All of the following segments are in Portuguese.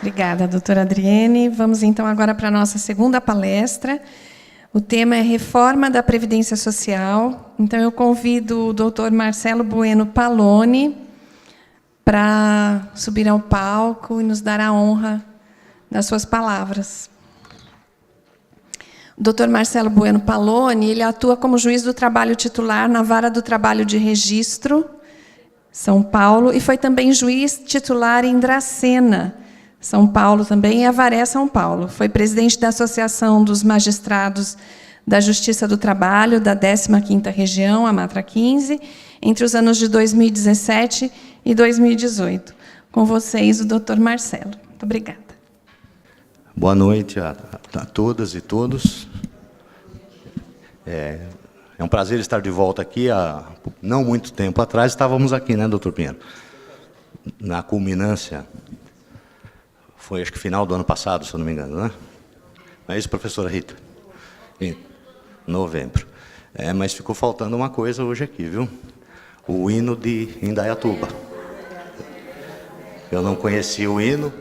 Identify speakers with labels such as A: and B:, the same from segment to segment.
A: Obrigada, doutora Adriene. Vamos, então, agora para a nossa segunda palestra. O tema é Reforma da Previdência Social. Então, eu convido o doutor Marcelo Bueno Paloni para subir ao palco e nos dar a honra das suas palavras. O doutor Marcelo Bueno Paloni, ele atua como juiz do trabalho titular na Vara do Trabalho de Registro, São Paulo, e foi também juiz titular em Dracena, São Paulo também, e Avaré, São Paulo. Foi presidente da Associação dos Magistrados da Justiça do Trabalho, da 15ª Região, a Matra 15, entre os anos de 2017 e 2018. Com vocês, o doutor Marcelo. Muito obrigada.
B: Boa noite a todas e todos. É um prazer estar de volta aqui. Há não muito tempo atrás estávamos aqui, né, doutor Pinheiro? Na culminância, foi acho que final do ano passado, se eu não me engano, né? Não é isso, professora Rita? Em novembro. Mas ficou faltando uma coisa hoje aqui, viu? O hino de Indaiatuba. Eu não conhecia o hino.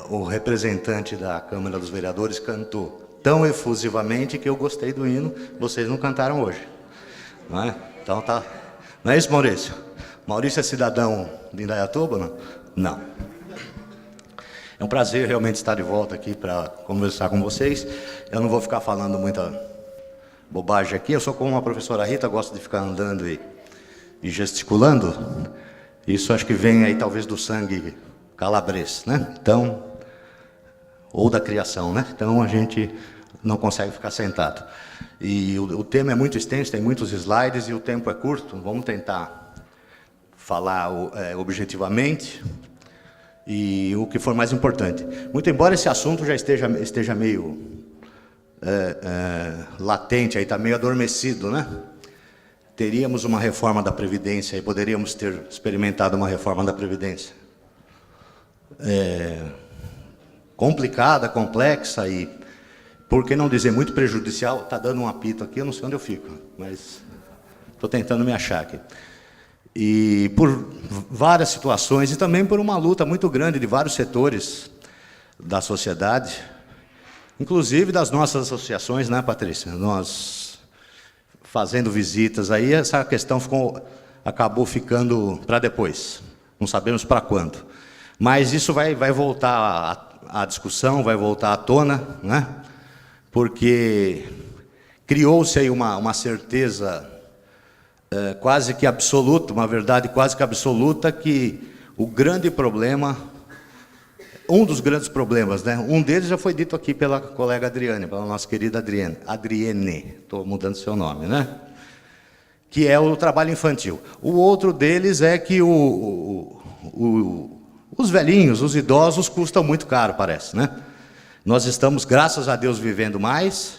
B: O representante da Câmara dos Vereadores cantou tão efusivamente que eu gostei do hino. Vocês não cantaram hoje, não é? Então tá. Não é isso, Maurício? Maurício é cidadão de Indaiatuba, não? Não. É um prazer realmente estar de volta aqui para conversar com vocês. Eu não vou ficar falando muita bobagem aqui. Eu sou como a professora Rita, gosto de ficar andando e gesticulando. Isso acho que vem aí talvez do sangue calabres, né? Então, ou da criação, né? Então a gente não consegue ficar sentado. E o tema é muito extenso, tem muitos slides e o tempo é curto. Vamos tentar falar objetivamente e o que for mais importante. Muito embora esse assunto já esteja meio latente, aí está meio adormecido, né? Teríamos uma reforma da Previdência e poderíamos ter experimentado uma reforma da Previdência. Complicada, complexa e, por que não dizer, muito prejudicial. Está dando um apito aqui, eu não sei onde eu fico, mas estou tentando me achar aqui. E por várias situações, e também por uma luta muito grande de vários setores da sociedade, inclusive das nossas associações, né, Patrícia? Nós, fazendo visitas aí, essa questão acabou ficando para depois. Não sabemos para quando. Mas isso vai voltar à discussão, vai voltar à tona, né? Porque criou-se aí uma certeza quase que absoluta, uma verdade quase que absoluta, que o grande problema, um dos grandes problemas, né? Um deles já foi dito aqui pela colega Adriane, pela nossa querida Adriene, estou mudando seu nome, né? Que é o trabalho infantil. O outro deles é que os velhinhos, os idosos, custam muito caro, parece, né? Nós estamos, graças a Deus, vivendo mais,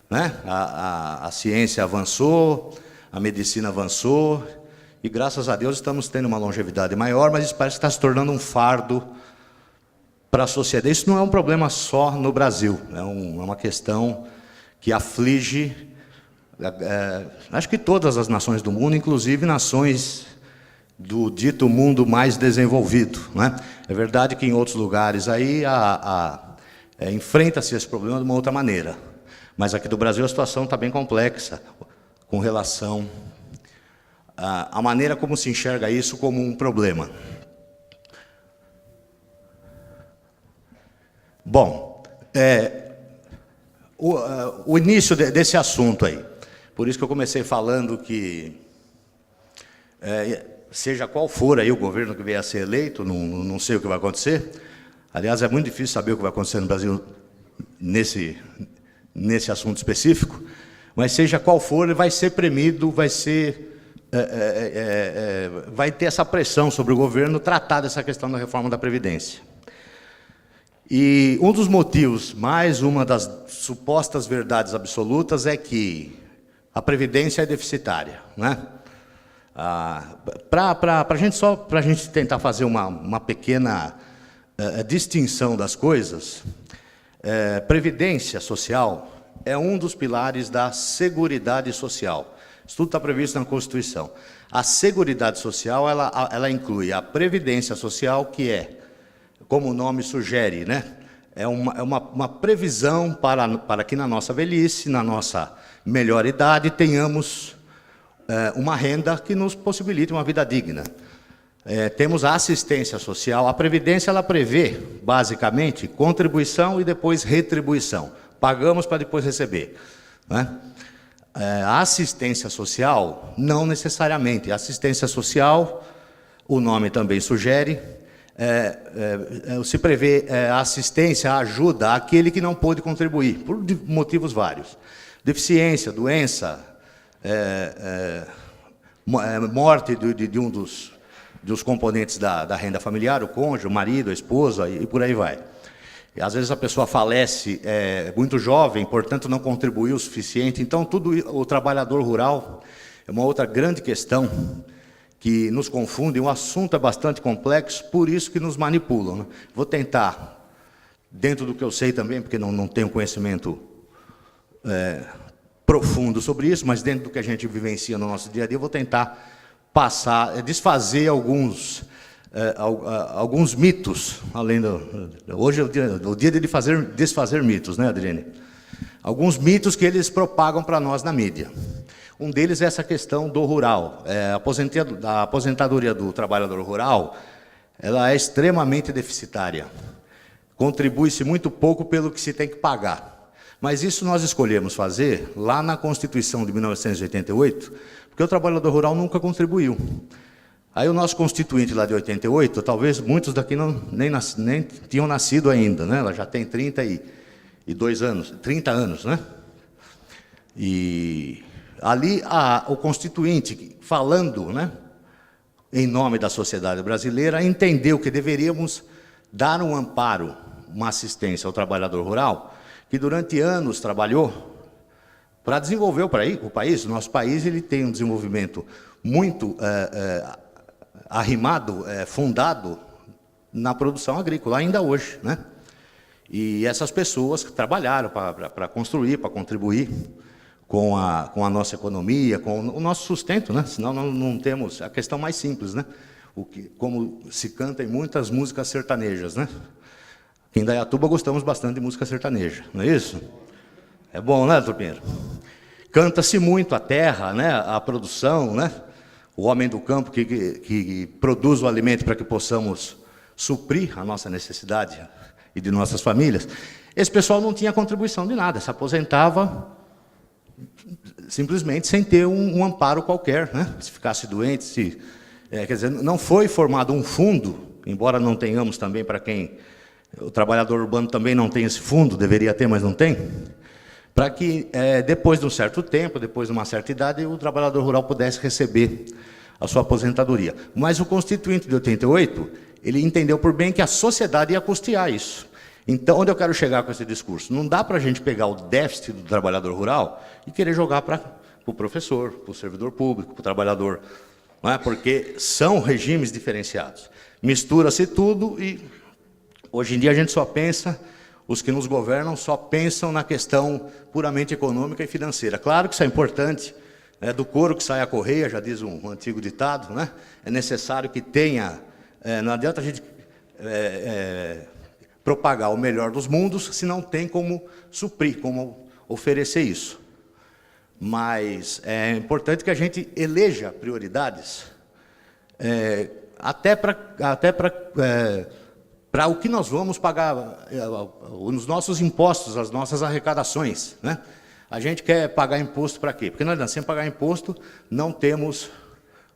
B: né? A ciência avançou, a medicina avançou, e graças a Deus estamos tendo uma longevidade maior, mas isso parece que está se tornando um fardo para a sociedade. Isso não é um problema só no Brasil, é uma questão que aflige, acho que todas as nações do mundo, inclusive nações do dito mundo mais desenvolvido, né? É verdade que em outros lugares aí enfrenta-se esse problema de uma outra maneira, mas aqui do Brasil a situação está bem complexa com relação à maneira como se enxerga isso como um problema. Bom, o início desse assunto aí, por isso que eu comecei falando que seja qual for aí o governo que vier a ser eleito, não sei o que vai acontecer. Aliás, é muito difícil saber o que vai acontecer no Brasil nesse assunto específico, mas seja qual for, ele vai ser premido, vai ter essa pressão sobre o governo tratar dessa questão da reforma da Previdência. E um dos motivos, mais uma das supostas verdades absolutas, é que a Previdência é deficitária, né? Para a gente tentar fazer uma pequena distinção das coisas, Previdência Social é um dos pilares da Seguridade Social. Isso tudo está previsto na Constituição. A Seguridade Social, ela inclui a Previdência Social, que é como o nome sugere, né? É uma previsão para que na nossa velhice, na nossa melhor idade, tenhamos uma renda que nos possibilite uma vida digna. Temos a assistência social. A Previdência, ela prevê, basicamente, contribuição e depois retribuição. Pagamos para depois receber, né? A assistência social, não necessariamente. A assistência social, o nome também sugere, se prevê a assistência, a ajuda àquele que não pôde contribuir, por motivos vários. Deficiência, doença, morte de um dos componentes da renda familiar, o cônjuge, o marido, a esposa, e por aí vai. E, às vezes a pessoa falece muito jovem, portanto não contribuiu o suficiente. Então, o trabalhador rural é uma outra grande questão que nos confunde. O assunto é bastante complexo, por isso que nos manipulam, né? Vou tentar, dentro do que eu sei também, porque não tenho conhecimento profundo sobre isso, mas dentro do que a gente vivencia no nosso dia a dia, vou tentar desfazer alguns mitos, hoje é o dia de desfazer mitos, né, Adriane? Alguns mitos que eles propagam para nós na mídia. Um deles é essa questão do rural. A aposentadoria do trabalhador rural, ela é extremamente deficitária. Contribui-se muito pouco pelo que se tem que pagar. Mas isso nós escolhemos fazer lá na Constituição de 1988, porque o trabalhador rural nunca contribuiu. Aí o nosso constituinte lá de 88, talvez muitos daqui nem tinham nascido ainda, né? Ela já tem 32 anos, 30 anos, né? E ali o constituinte, falando, né, em nome da sociedade brasileira, entendeu que deveríamos dar um amparo, uma assistência ao trabalhador rural, que durante anos trabalhou para desenvolver o país. O nosso país ele tem um desenvolvimento muito arrimado, fundado na produção agrícola, ainda hoje, né? E essas pessoas que trabalharam para construir, para contribuir com a nossa economia, com o nosso sustento, né? Senão não temos a questão mais simples, né? Como se canta em muitas músicas sertanejas, né? Aqui em Indaiatuba gostamos bastante de música sertaneja, não é isso? É bom, né, doutor Pinheiro? Canta-se muito a terra, né? A produção, né? O homem do campo que produz o alimento para que possamos suprir a nossa necessidade e de nossas famílias. Esse pessoal não tinha contribuição de nada, se aposentava simplesmente sem ter um amparo qualquer, né? Se ficasse doente, quer dizer, não foi formado um fundo, embora não tenhamos também para quem... O trabalhador urbano também não tem esse fundo, deveria ter, mas não tem, para que depois de um certo tempo, depois de uma certa idade, o trabalhador rural pudesse receber a sua aposentadoria. Mas o Constituinte de 88, ele entendeu por bem que a sociedade ia custear isso. Então, onde eu quero chegar com esse discurso? Não dá para a gente pegar o déficit do trabalhador rural e querer jogar para o professor, para o servidor público, para o trabalhador, não é? Porque são regimes diferenciados. Mistura-se tudo e, hoje em dia, a gente só pensa... Os que nos governam só pensam na questão puramente econômica e financeira. Claro que isso é importante, né? Do couro que sai a correia, já diz um antigo ditado, né? É necessário que tenha... não adianta a gente propagar o melhor dos mundos se não tem como suprir, como oferecer isso. Mas é importante que a gente eleja prioridades, até para o que nós vamos pagar, os nossos impostos, as nossas arrecadações, né? A gente quer pagar imposto para quê? Porque nós, sem pagar imposto, não temos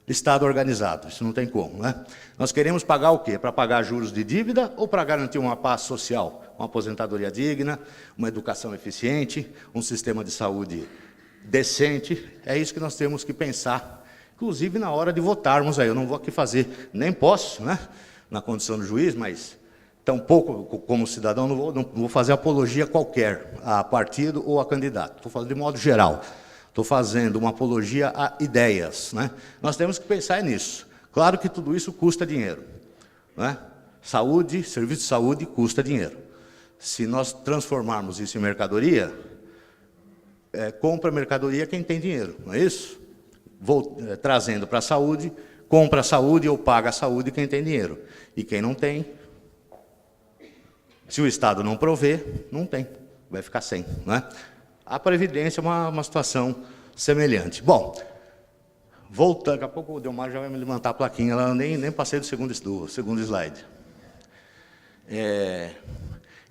B: Estado organizado, isso não tem como, né? Nós queremos pagar o quê? Para pagar juros de dívida ou para garantir uma paz social, uma aposentadoria digna, uma educação eficiente, um sistema de saúde decente? É isso que nós temos que pensar, inclusive na hora de votarmos aí. Eu não vou aqui fazer, nem posso, né, na condição do juiz, mas... Tampouco, como cidadão, não vou fazer apologia qualquer a partido ou a candidato. Estou falando de modo geral. Estou fazendo uma apologia a ideias, né? Nós temos que pensar nisso. Claro que tudo isso custa dinheiro, né? Saúde, serviço de saúde custa dinheiro. Se nós transformarmos isso em mercadoria, compra mercadoria quem tem dinheiro, não é isso? Trazendo para a saúde, compra a saúde ou paga a saúde quem tem dinheiro. E quem não tem... Se o Estado não prover, não tem, vai ficar sem, né? A Previdência é uma situação semelhante. Bom, voltando, daqui a pouco o Delmar já vai me levantar a plaquinha, ela nem passei do segundo slide.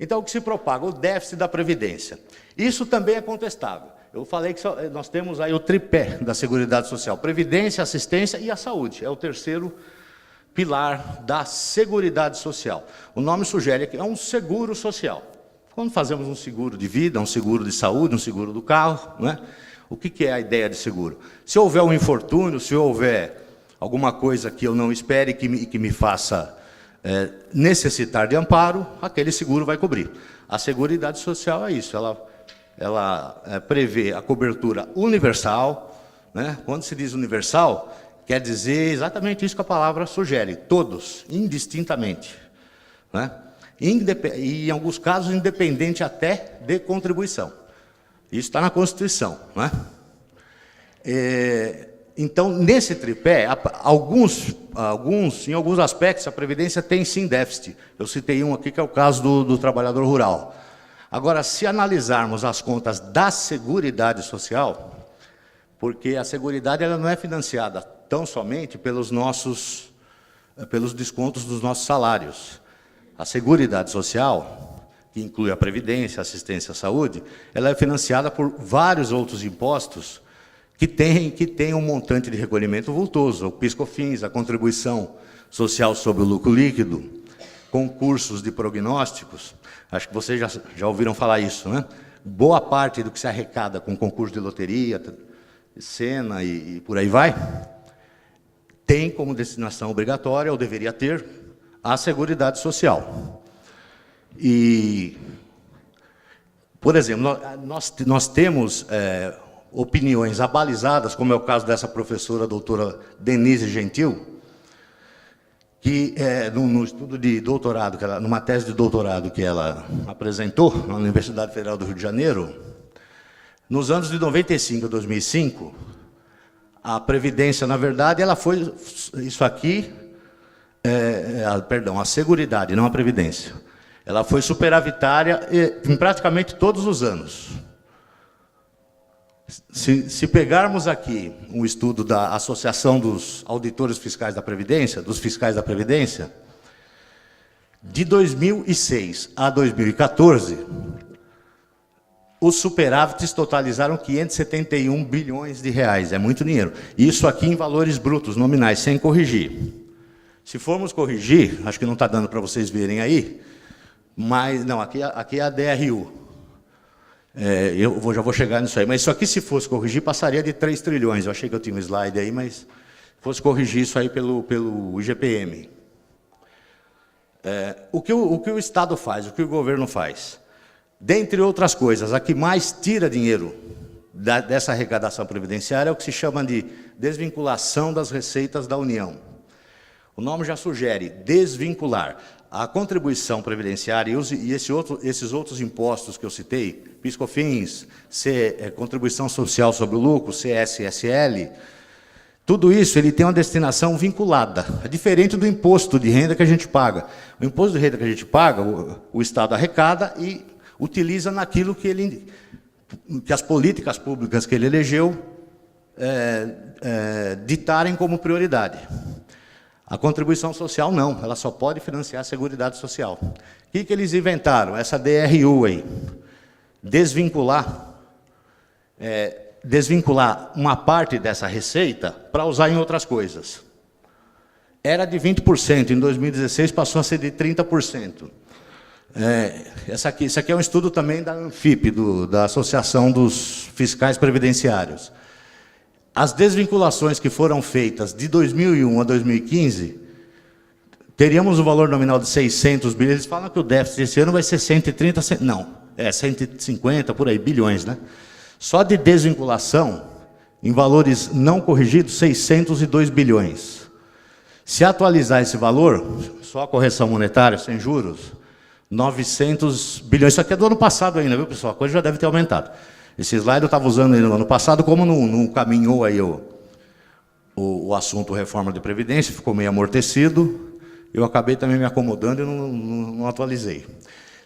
B: Então, o que se propaga? O déficit da Previdência. Isso também é contestável. Eu falei que nós temos aí o tripé da Seguridade Social: Previdência, Assistência e a Saúde. É o terceiro pilar da Seguridade Social. O nome sugere que é um seguro social. Quando fazemos um seguro de vida, um seguro de saúde, um seguro do carro, não é? O que é a ideia de seguro? Se houver um infortúnio, se houver alguma coisa que eu não espere e que me faça necessitar de amparo, aquele seguro vai cobrir. A Seguridade Social é isso, ela prevê a cobertura universal, né? Quando se diz universal, quer dizer exatamente isso que a palavra sugere: todos, indistintamente, né? E, em alguns casos, independente até de contribuição. Isso está na Constituição, né? Então, nesse tripé, em alguns aspectos, a Previdência tem sim déficit. Eu citei um aqui, que é o caso do trabalhador rural. Agora, se analisarmos as contas da Seguridade Social, porque a Seguridade ela não é financiada tão somente pelos descontos dos nossos salários. A Seguridade Social, que inclui a Previdência, a Assistência à Saúde, ela é financiada por vários outros impostos que tem um montante de recolhimento vultoso: o PIS/COFINS, a contribuição social sobre o lucro líquido, concursos de prognósticos. Acho que vocês já ouviram falar isso, né? Boa parte do que se arrecada com concurso de loteria, Sena e por aí vai, tem como destinação obrigatória, ou deveria ter, a Seguridade Social. E, por exemplo, nós temos opiniões abalizadas, como é o caso dessa professora, a doutora Denise Gentil, que no estudo de doutorado, numa tese de doutorado que ela apresentou na Universidade Federal do Rio de Janeiro, nos anos de 95 a 2005, a Previdência, na verdade, ela foi isso aqui, a Seguridade, não a Previdência. Ela foi superavitária em praticamente todos os anos. Se pegarmos aqui um estudo da Associação dos Auditores Fiscais da Previdência, dos fiscais da Previdência, de 2006 a 2014, os superávites totalizaram 571 bilhões de reais. É muito dinheiro. Isso aqui em valores brutos, nominais, sem corrigir. Se formos corrigir, acho que não está dando para vocês verem aí, mas não, aqui é a DRU. Já vou chegar nisso aí, mas isso aqui, se fosse corrigir, passaria de 3 trilhões. Eu achei que eu tinha um slide aí, mas se fosse corrigir isso aí pelo IGPM. O que o Estado faz, o que o governo faz? Dentre outras coisas, a que mais tira dinheiro dessa arrecadação previdenciária é o que se chama de desvinculação das receitas da União. O nome já sugere desvincular a contribuição previdenciária e esses outros impostos que eu citei, PIS/COFINS, contribuição social sobre o lucro, CSSL, tudo isso ele tem uma destinação vinculada. É diferente do imposto de renda que a gente paga. O imposto de renda que a gente paga, o Estado arrecada e utiliza naquilo que as políticas públicas que ele elegeu ditarem como prioridade. A contribuição social não, ela só pode financiar a Seguridade Social. O que eles inventaram? Essa DRU aí. Desvincular uma parte dessa receita para usar em outras coisas. Era de 20%, em 2016 passou a ser de 30%. Isso aqui é um estudo também da ANFIP, da Associação dos Fiscais Previdenciários. As desvinculações que foram feitas de 2001 a 2015, teríamos um valor nominal de 600 bilhões. Eles falam que o déficit esse ano vai ser 130, não, 150, por aí, bilhões, né? Só de desvinculação, em valores não corrigidos, 602 bilhões. Se atualizar esse valor, só a correção monetária, sem juros, 900 bilhões. Isso aqui é do ano passado ainda, viu, pessoal? A coisa já deve ter aumentado. Esse slide eu estava usando ele no ano passado, como não caminhou aí o assunto reforma de Previdência, ficou meio amortecido, eu acabei também me acomodando e não atualizei.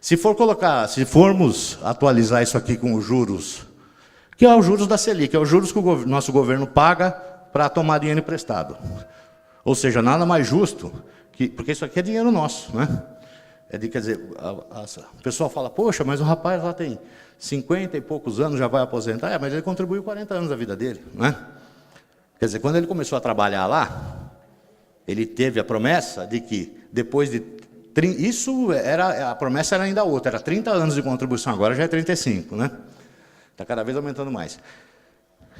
B: Se formos atualizar isso aqui com os juros, que é os juros da Selic, é os juros que o nosso governo paga para tomar dinheiro emprestado. Ou seja, nada mais justo, porque isso aqui é dinheiro nosso, né? Quer dizer, o pessoal fala, poxa, mas o rapaz lá tem 50 e poucos anos, já vai aposentar. Mas ele contribuiu 40 anos da vida dele, né? Quer dizer, quando ele começou a trabalhar lá, ele teve a promessa de que depois de... a promessa era ainda outra, era 30 anos de contribuição, agora já é 35, né? Está cada vez aumentando mais.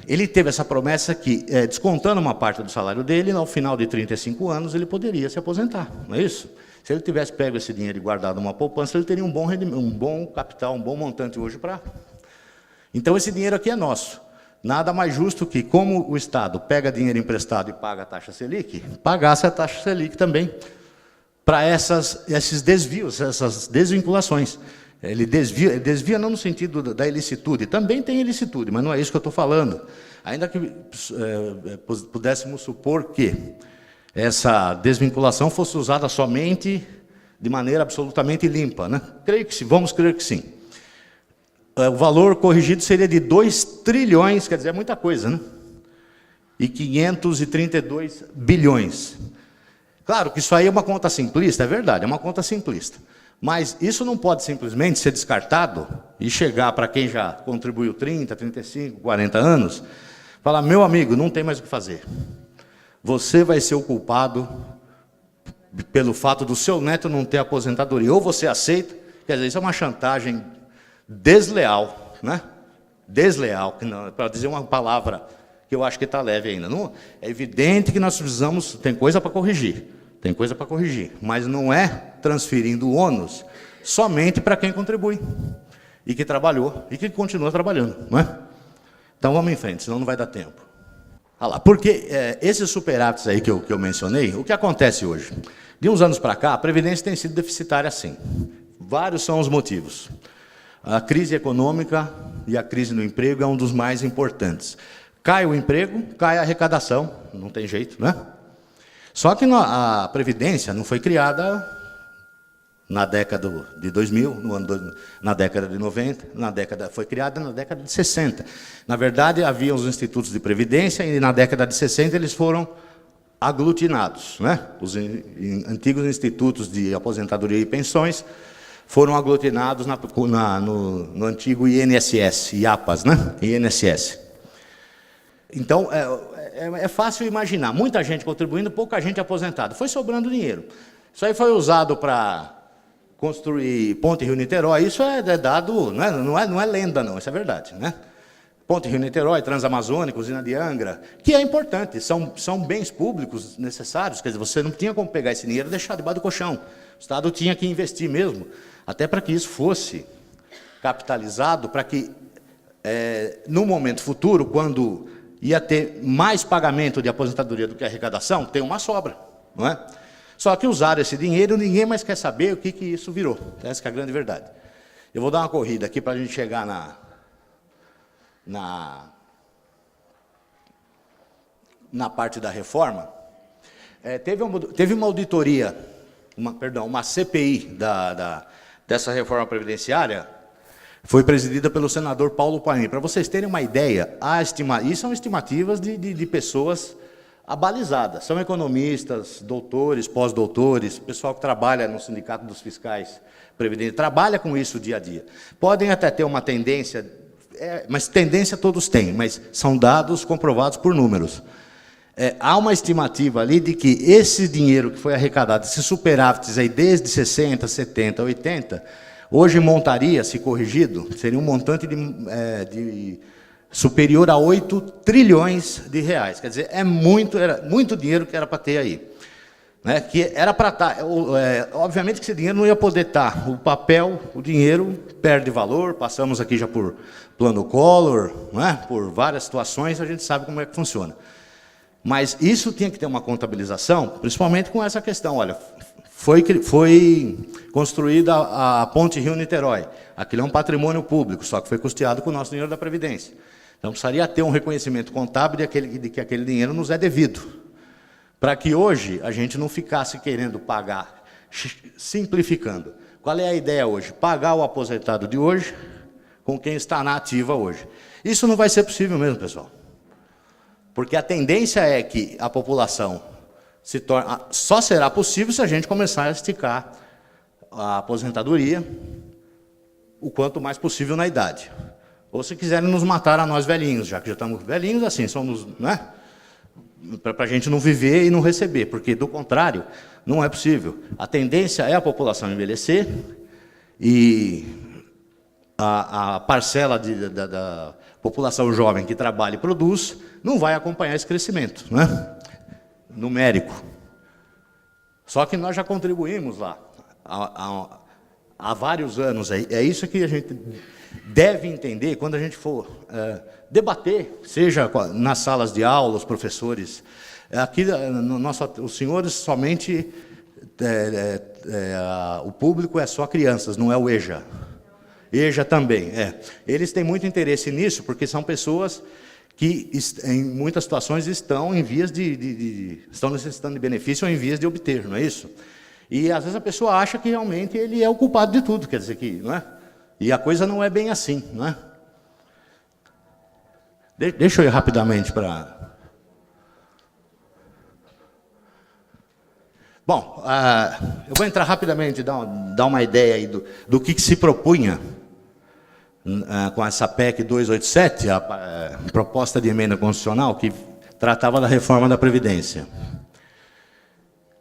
B: Ele teve essa promessa que, descontando uma parte do salário dele, ao final de 35 anos, ele poderia se aposentar, não é isso? Se ele tivesse pego esse dinheiro e guardado numa poupança, ele teria um bom capital, um bom montante hoje para... Então, esse dinheiro aqui é nosso. Nada mais justo que, como o Estado pega dinheiro emprestado e paga a taxa Selic, pagasse a taxa Selic também para esses desvios, essas desvinculações. Ele desvia não no sentido da ilicitude, também tem ilicitude, mas não é isso que eu estou falando. Ainda que pudéssemos supor que essa desvinculação fosse usada somente de maneira absolutamente limpa, né? Creio que sim, vamos crer que sim. O valor corrigido seria de 2 trilhões, quer dizer, é muita coisa, né? E 532 bilhões. Claro que isso aí é uma conta simplista, é verdade, é uma conta simplista. Mas isso não pode simplesmente ser descartado e chegar para quem já contribuiu 30, 35, 40 anos, falar, meu amigo, não tem mais o que fazer. Você vai ser o culpado pelo fato do seu neto não ter aposentadoria. Ou você aceita, quer dizer, isso é uma chantagem desleal, né? Desleal, para dizer uma palavra que eu acho que está leve ainda. Não, é evidente que nós precisamos, tem coisa para corrigir. Tem coisa para corrigir, mas não é transferindo o ônus somente para quem contribui, e que trabalhou, e que continua trabalhando, não é? Então vamos em frente, senão não vai dar tempo. Olha lá, porque esses superávites aí que eu mencionei, o que acontece hoje? De uns anos para cá, a Previdência tem sido deficitária sim. Vários são os motivos. A crise econômica e a crise no emprego é um dos mais importantes. Cai o emprego, cai a arrecadação, não tem jeito, né? Só que a Previdência não foi criada na década de 2000, na década de 90, foi criada na década de 60. Na verdade, havia os institutos de Previdência e na década de 60 eles foram aglutinados, né? Os antigos institutos de aposentadoria e pensões foram aglutinados no antigo INSS, IAPAS, né? INSS. Então, é fácil imaginar, muita gente contribuindo, pouca gente aposentada. Foi sobrando dinheiro. Isso aí foi usado para construir Ponte Rio-Niterói. Isso é dado, não é lenda, não, isso é verdade, né? Ponte Rio-Niterói, Transamazônica, usina de Angra, que é importante, são bens públicos necessários. Quer dizer, você não tinha como pegar esse dinheiro e deixar debaixo do colchão. O Estado tinha que investir mesmo, até para que isso fosse capitalizado, para que, no momento futuro, quando ia ter mais pagamento de aposentadoria do que arrecadação, tem uma sobra, não é? Só que usaram esse dinheiro, ninguém mais quer saber o que isso virou. Essa que é a grande verdade. Eu vou dar uma corrida aqui para a gente chegar na parte da reforma. Teve uma auditoria, uma CPI dessa reforma previdenciária, foi presidida pelo senador Paulo Paim. Para vocês terem uma ideia, isso são estimativas de pessoas abalizadas. São economistas, doutores, pós-doutores, pessoal que trabalha no Sindicato dos Fiscais Previdentes, trabalha com isso dia a dia. Podem até ter uma tendência, mas tendência todos têm, mas são dados comprovados por números. Há uma estimativa ali de que esse dinheiro que foi arrecadado, esses superávites aí desde 60, 70, 80, hoje montaria, se corrigido, seria um montante superior a 8 trilhões de reais. Quer dizer, era muito dinheiro que era para ter aí. Né? Que era para estar... obviamente que esse dinheiro não ia poder estar. O papel, o dinheiro, perde valor. Passamos aqui já por plano Collor, né? Por várias situações, a gente sabe como é que funciona. Mas isso tinha que ter uma contabilização, principalmente com essa questão. Olha, foi construída a Ponte Rio-Niterói. Aquilo é um patrimônio público, só que foi custeado com o nosso dinheiro da Previdência. Então, precisaria ter um reconhecimento contábil de que aquele dinheiro nos é devido. Para que hoje a gente não ficasse querendo pagar, simplificando, Qual é a ideia hoje? Pagar o aposentado de hoje com quem está na ativa hoje. Isso não vai ser possível mesmo, pessoal. Porque a tendência é que a população se torne... Só será possível se a gente começar a esticar a aposentadoria o quanto mais possível na idade. Ou se quiserem nos matar a nós velhinhos, já que já estamos velhinhos, assim, somos, né? Para a gente não viver e não receber, porque, do contrário, não é possível. A tendência é a população envelhecer e a parcela da população jovem que trabalha e produz não vai acompanhar esse crescimento, né? Numérico. Só que nós já contribuímos lá há vários anos. É isso que a gente deve entender quando a gente for debater, seja nas salas de aula, os professores. Aqui, os senhores somente... o público é só crianças, não é o EJA. EJA também, Eles têm muito interesse nisso, porque são pessoas que, em muitas situações, estão em vias estão necessitando de benefício ou em vias de obter, não é isso? E, às vezes, a pessoa acha que, realmente, ele é o culpado de tudo, quer dizer, que, não é? E a coisa não é bem assim, não é? Deixa eu ir rapidamente para... Bom, eu vou entrar rapidamente e dar uma ideia aí do que se propunha com essa PEC 287, a proposta de emenda constitucional que tratava da reforma da Previdência.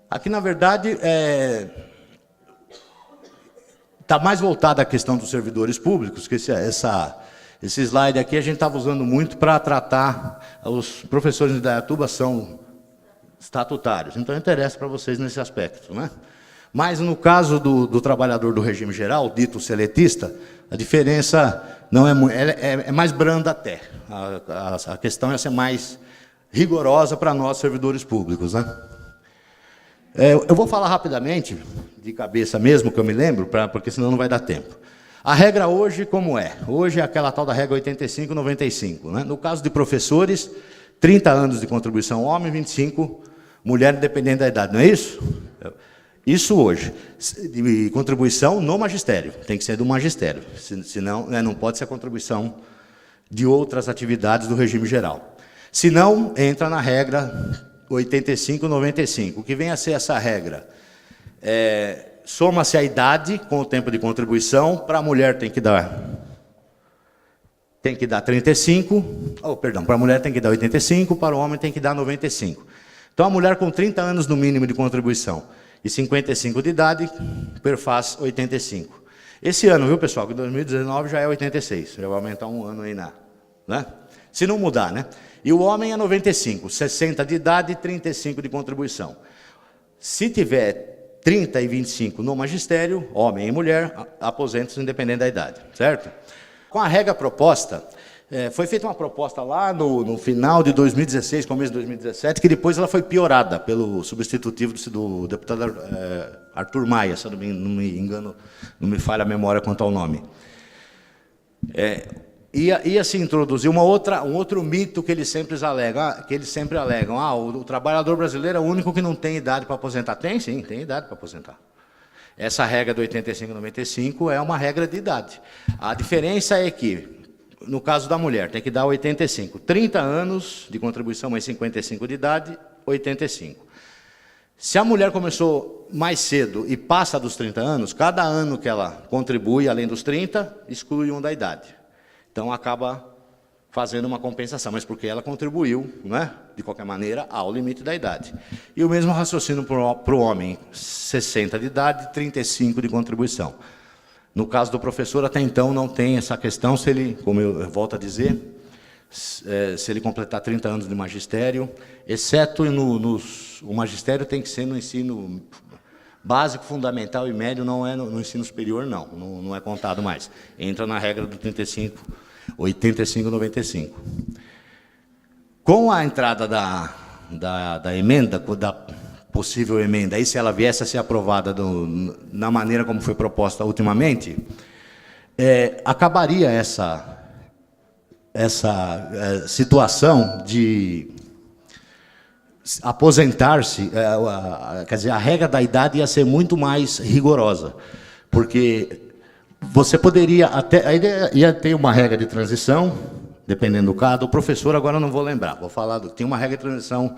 B: Aqui, na verdade, está mais voltada à questão dos servidores públicos, que esse slide aqui a gente estava usando muito para tratar os professores de Indaiatuba são estatutários, então interessa para vocês nesse aspecto, né? Mas no caso do trabalhador do regime geral, dito seletista, a diferença não é mais branda até. A questão é ser mais rigorosa para nós, servidores públicos, né? Eu vou falar rapidamente, de cabeça mesmo, que eu me lembro, porque senão não vai dar tempo. A regra hoje, como é? Hoje é aquela tal da regra 85-95, né? No caso de professores, 30 anos de contribuição homem, 25 mulher, independente da idade, não é isso? Isso hoje, de contribuição no magistério, tem que ser do magistério, senão não pode ser a contribuição de outras atividades do regime geral. Senão, entra na regra 85-95. O que vem a ser essa regra? Soma-se a idade com o tempo de contribuição, para a mulher tem que dar 35, para a mulher tem que dar 85, para o homem tem que dar 95. Então, a mulher com 30 anos no mínimo de contribuição e 55 de idade, perfaz 85. Esse ano, viu, pessoal, que 2019 já é 86, já vai aumentar um ano aí, né? Se não mudar, né? E o homem é 95, 60 de idade e 35 de contribuição. Se tiver 30 e 25 no magistério, homem e mulher, aposentam-se independente da idade, certo? Com a regra proposta, foi feita uma proposta lá no final de 2016, começo de 2017, que depois ela foi piorada pelo substitutivo do deputado Arthur Maia, se eu não me engano, não me falha a memória quanto ao nome. Ia se introduzir um outro mito que eles sempre alegam. O trabalhador brasileiro é o único que não tem idade para aposentar. Tem, sim, tem idade para aposentar. Essa regra do 85-95 é uma regra de idade. A diferença é que, no caso da mulher, tem que dar 85. 30 anos de contribuição, mais 55 de idade, 85. Se a mulher começou mais cedo e passa dos 30 anos, cada ano que ela contribui, além dos 30, exclui um da idade. Então, acaba fazendo uma compensação, mas porque ela contribuiu, né, de qualquer maneira, ao limite da idade. E o mesmo raciocínio para o homem, 60 de idade, 35 de contribuição. No caso do professor, até então, não tem essa questão, se ele, como eu volto a dizer, se ele completar 30 anos de magistério, exceto o magistério tem que ser no ensino básico, fundamental e médio, não é no ensino superior, não é contado mais. Entra na regra do 85-95. Com a entrada da emenda, da possível emenda, aí se ela viesse a ser aprovada na maneira como foi proposta ultimamente, acabaria essa situação de aposentar-se, quer dizer, a regra da idade ia ser muito mais rigorosa, Porque você poderia até... Aí ia ter uma regra de transição, dependendo do caso. O professor, agora eu não vou lembrar, vou falar, tem uma regra de transição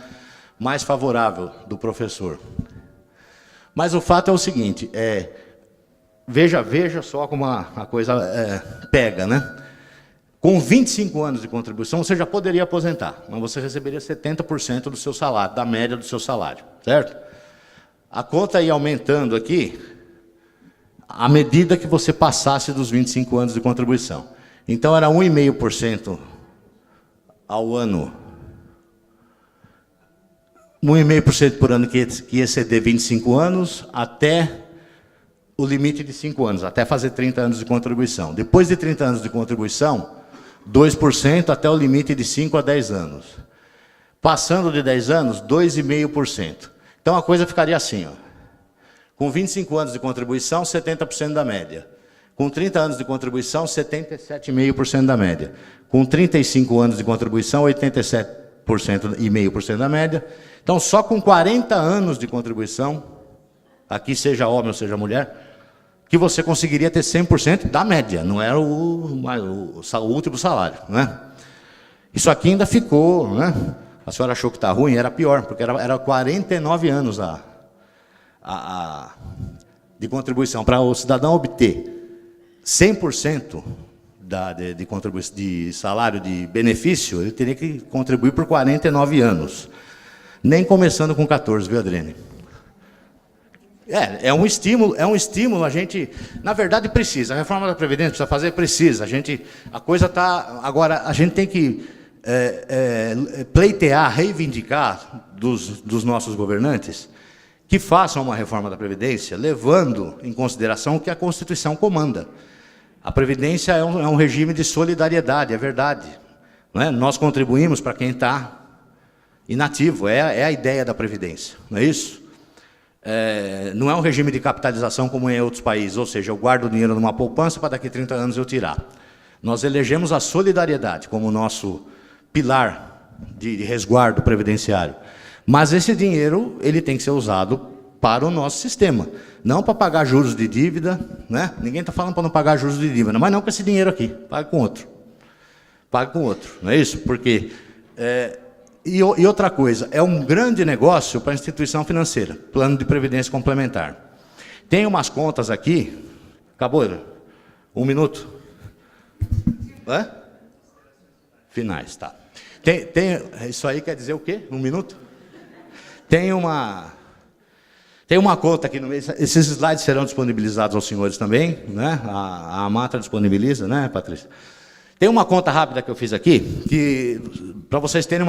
B: mais favorável do professor. Mas o fato é o seguinte, veja só como a coisa pega, né? Com 25 anos de contribuição, você já poderia aposentar, mas você receberia 70% do seu salário, da média do seu salário, certo? A conta ia aumentando aqui, à medida que você passasse dos 25 anos de contribuição. Então, era 1,5% ao ano. 1,5% por ano que ia exceder 25 anos, até o limite de 5 anos, até fazer 30 anos de contribuição. Depois de 30 anos de contribuição, 2% até o limite de 5 a 10 anos. Passando de 10 anos, 2,5%. Então, a coisa ficaria assim, ó. Com 25 anos de contribuição, 70% da média. Com 30 anos de contribuição, 77,5% da média. Com 35 anos de contribuição, 87,5% da média. Então, só com 40 anos de contribuição, aqui seja homem ou seja mulher, que você conseguiria ter 100% da média, não era o último salário, né? Isso aqui ainda ficou, né? A senhora achou que está ruim, era pior, porque era 49 anos de contribuição. Para o cidadão obter 100% de salário de benefício, ele teria que contribuir por 49 anos. Nem começando com 14, viu, Adriane? É um estímulo, a gente, na verdade, precisa. A reforma da Previdência precisa fazer? Precisa. A coisa está... Agora, a gente tem que pleitear, reivindicar dos nossos governantes que façam uma reforma da Previdência, levando em consideração o que a Constituição comanda. A Previdência é um regime de solidariedade, é verdade. Não é? Nós contribuímos para quem está inativo, é a ideia da Previdência, não é isso? Não é um regime de capitalização como em outros países, ou seja, eu guardo o dinheiro numa poupança para daqui a 30 anos eu tirar. Nós elegemos a solidariedade como nosso pilar de resguardo previdenciário. Mas esse dinheiro ele tem que ser usado para o nosso sistema, não para pagar juros de dívida, né? Ninguém está falando para não pagar juros de dívida, mas não com esse dinheiro aqui, pague com outro. Pague com outro, não é isso? Porque... E outra coisa, é um grande negócio para a instituição financeira, plano de previdência complementar. Tem umas contas aqui, acabou? 1 minuto? Finais, tá. Isso aí quer dizer o quê? 1 minuto? Tem uma conta aqui no meio, esses slides serão disponibilizados aos senhores também, né? A Amatra disponibiliza, né, Patrícia? Tem uma conta rápida que eu fiz aqui, que para vocês terem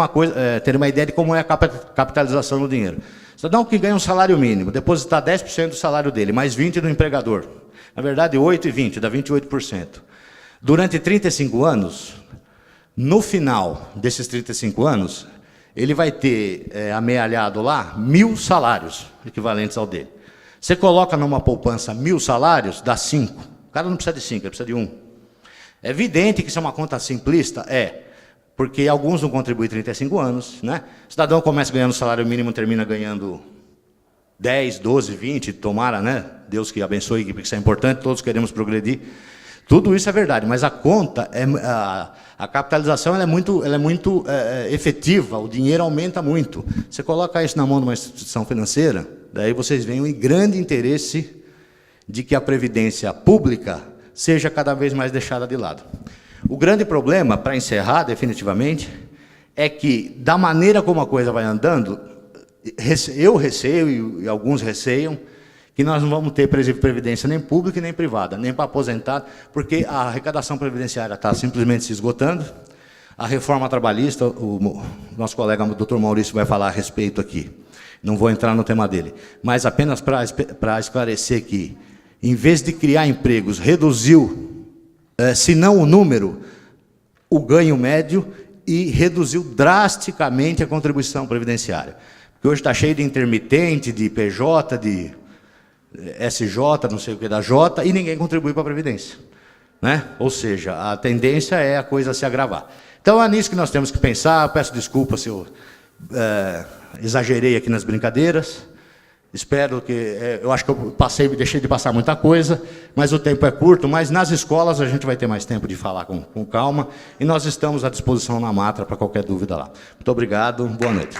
B: terem uma ideia de como é a capitalização do dinheiro. Cidadão que ganha um salário mínimo, depositar 10% do salário dele, mais 20% do empregador. Na verdade, 8 e 20, dá 28%. Durante 35 anos, no final desses 35 anos, ele vai ter amealhado lá 1.000 salários equivalentes ao dele. Você coloca numa poupança 1.000 salários, dá 5. O cara não precisa de 5, ele precisa de 1. É evidente que isso é uma conta simplista, porque alguns não contribuem 35 anos, né? O cidadão começa ganhando salário mínimo, termina ganhando 10, 12, 20, tomara, né? Deus que abençoe, porque isso é importante, todos queremos progredir. Tudo isso é verdade, mas a conta, a capitalização ela é muito efetiva, o dinheiro aumenta muito. Você coloca isso na mão de uma instituição financeira, daí vocês veem um grande interesse de que a previdência pública seja cada vez mais deixada de lado. O grande problema, para encerrar definitivamente, é que, da maneira como a coisa vai andando, eu receio, e alguns receiam, que nós não vamos ter previdência nem pública e nem privada, nem para aposentado, porque a arrecadação previdenciária está simplesmente se esgotando. A reforma trabalhista, o nosso colega, o Dr. Maurício, vai falar a respeito aqui. Não vou entrar no tema dele, mas apenas para esclarecer que, em vez de criar empregos, reduziu, se não o número, o ganho médio e reduziu drasticamente a contribuição previdenciária. Porque hoje está cheio de intermitente, de PJ, de SJ, não sei o que da J, e ninguém contribui para a Previdência, né? Ou seja, a tendência é a coisa se agravar. Então é nisso que nós temos que pensar. Peço desculpa se eu exagerei aqui nas brincadeiras. Espero que... eu acho que eu deixei de passar muita coisa, mas o tempo é curto, mas nas escolas a gente vai ter mais tempo de falar com calma, e nós estamos à disposição na Matra para qualquer dúvida lá. Muito obrigado, boa noite.